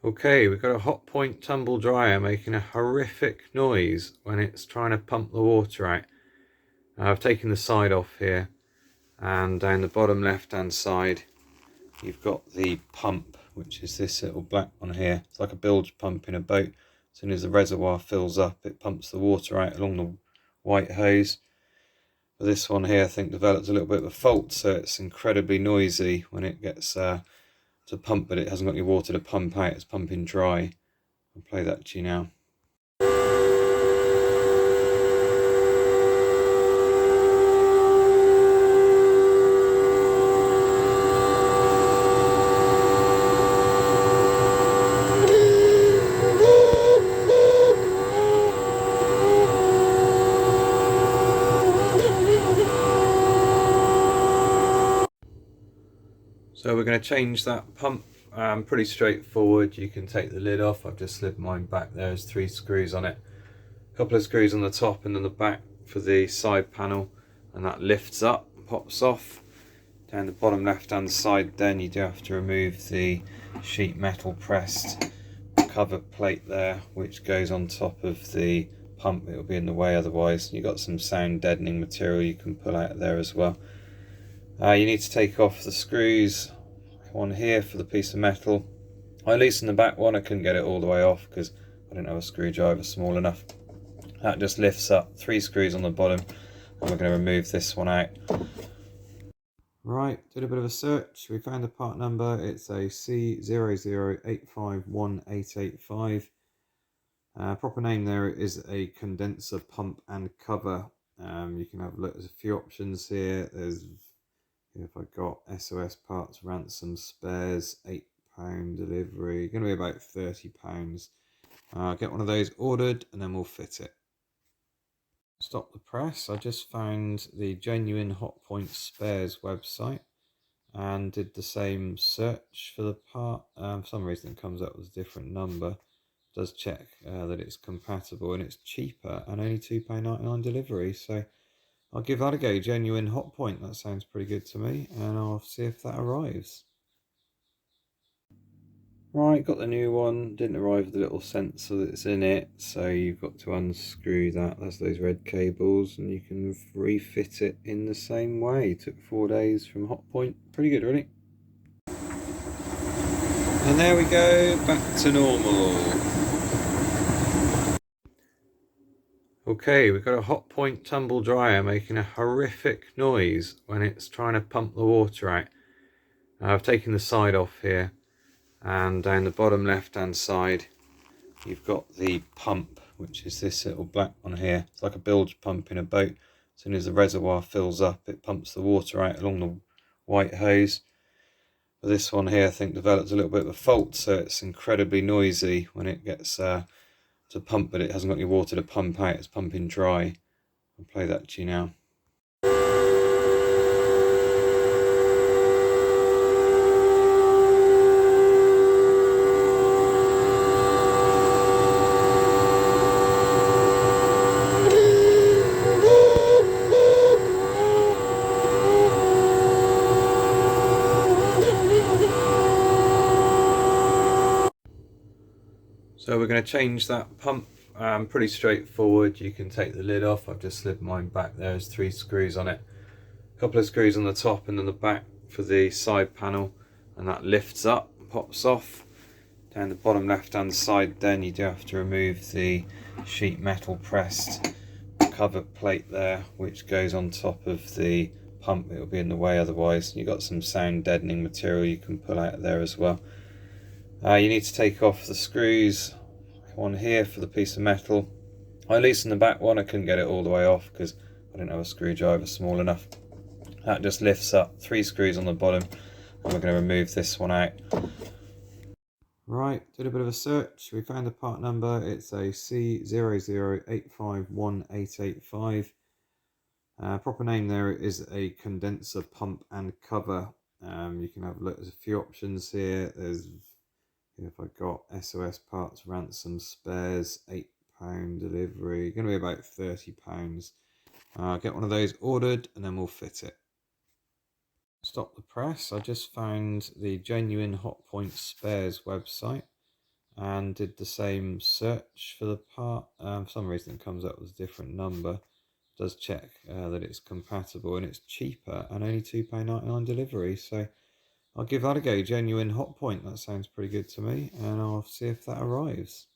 Okay, we've got a Hotpoint Tumble dryer making a horrific noise when it's trying to pump the water out. I've taken the side off here, and down the bottom left hand side you've got the pump, which is this little black one here. It's like a bilge pump in a boat. As soon as the reservoir fills up, it pumps the water out along the white hose. But this one here I think develops a little bit of a fault, so it's incredibly noisy when it gets to pump, but it hasn't got any water to pump out. It's pumping dry. I'll play that to you now. So we're going to change that pump, pretty straightforward. You can take the lid off. I've just slid mine back. There's 3 screws on it, a couple of screws on the top and then the back for the side panel, and that lifts up, pops off. Down the bottom left hand side then you do have to remove the sheet metal pressed cover plate there, which goes on top of the pump. It will be in the way otherwise. You've got some sound deadening material you can pull out of there as well. You need to take off the screws on here for the piece of metal. I loosened the back one. I couldn't get it all the way off because I didn't have a screwdriver small enough. That just lifts up, 3 screws on the bottom, and we're going to remove this one out. Right, did a bit of a search. We found the part number. It's a C008518885. Proper name there is a condenser pump and cover. You can have a look. There's a few options here. There's, if I got SOS parts, ransom, spares, £8 delivery. Going to be about £30. Get one of those ordered and then we'll fit it. Stop the press. I just found the genuine Hotpoint Spares website and did the same search for the part. For some reason it comes up with a different number. It does check that it's compatible, and it's cheaper and only £2.99 delivery. So I'll give that a go. Genuine Hotpoint, that sounds pretty good to me, and I'll see if that arrives. Right, got the new one. Didn't arrive with the little sensor that's in it, so you've got to unscrew that. That's those red cables, and you can refit it in the same way. It took 4 days from Hotpoint. Pretty good, really. And there we go, back to normal. Okay, we've got a Hotpoint Tumble dryer making a horrific noise when it's trying to pump the water out. I've taken the side off here, and down the bottom left hand side you've got the pump, which is this little black one here. It's like a bilge pump in a boat. As soon as the reservoir fills up, it pumps the water out along the white hose. But this one here I think develops a little bit of a fault, so it's incredibly noisy when it gets to pump, but it hasn't got any water to pump out. It's pumping dry. I'll play that to you now. So we're going to change that pump, pretty straightforward. You can take the lid off. I've just slid mine back. There's 3 screws on it, a couple of screws on the top and then the back for the side panel, and that lifts up, pops off. Down the bottom left hand side then you do have to remove the sheet metal pressed cover plate there, which goes on top of the pump. It will be in the way otherwise. You've got some sound deadening material you can pull out of there as well. You need to take off the screws on here for the piece of metal. I loosened the back one. I couldn't get it all the way off because I didn't have a screwdriver small enough. That just lifts up, 3 screws on the bottom, and we're going to remove this one out. Right, did a bit of a search. We found the part number. It's a C008518885. Proper name there is a condenser pump and cover. You can have a look. There's a few options here. There's, if I got SOS parts, ransom, spares, £8 delivery. Going to be about £30. Get one of those ordered and then we'll fit it. Stop the press. I just found the genuine Hotpoint Spares website and did the same search for the part. For some reason it comes up with a different number. It does check that it's compatible, and it's cheaper and only £2.99 delivery. So I'll give that a go. Genuine Hotpoint, that sounds pretty good to me, and I'll see if that arrives.